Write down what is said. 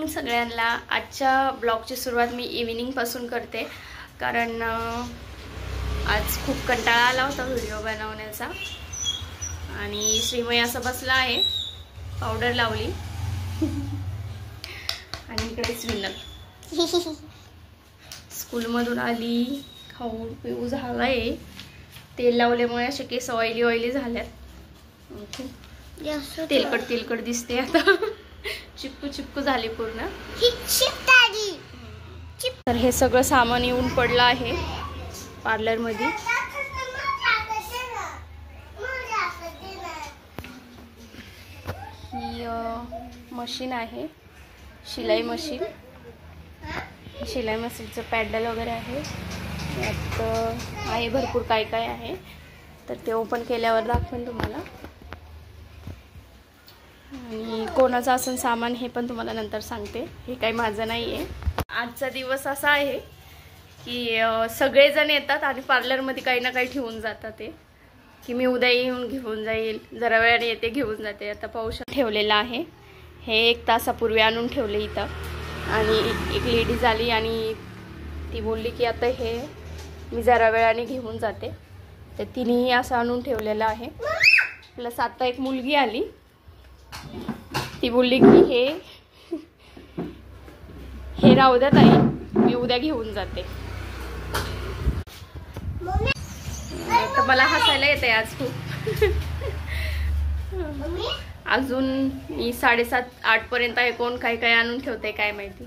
सगळ्यांना। आजच्या ब्लॉगची सुरुवात मी इव्हिनिंग पासून करते, कारण आज खूप कंटाळा आला होता व्हिडिओ बनवण्याचा। आणि श्रीमय असं बसला आहे, पावडर लावली आणि इकडे स्विनल स्कूलमधून आली, खाऊन पिऊ झालाय। तेल लावल्यामुळे असे केस ऑइली ऑइली झाल्यात, तेलकट दिसते आता चिपकू चिपकू झाले पूर्ण। तर हे सगळं सामान येऊन पडलं आहे पार्लर मध्ये। ही मशीन आहे, शिलाई मशीन। शिलाई मशीनचं पॅडल वगैरे आहे, यात आहे भरपूर काय काय आहे। तर ते ओपन केल्यावर दाखवेन तुम्हाला, आणि कोणाचं असेल सामान हे पण तुम्हाला नंतर सांगते। हे काही माझं नाही आहे। आजचा दिवस असा आहे की सगळेजण येतात आणि पार्लरमध्ये काही ना काही ठेवून जातात, ते की मी उद्या येऊन घेऊन जाईल, जरा वेळाने येते घेऊन जाते। आता पाऊस ठेवलेला आहे, हे 1 तासापूर्वी आणून ठेवले इथं। आणि एक लेडीज आली आणि ती बोलली की आता हे मी जरा वेळाने घेऊन जाते, तर तिनेही असं आणून ठेवलेलं आहे। प्लस आता एक मुलगी आली, ती बोलली की हे राहू द्या ताई, मी उद्या घेऊन जाते। तर मला हसायला येतंय आज खूप अजून मी 7:30-8 पर्यंत आहे, कोण काय काय आणून ठेवते काय माहिती।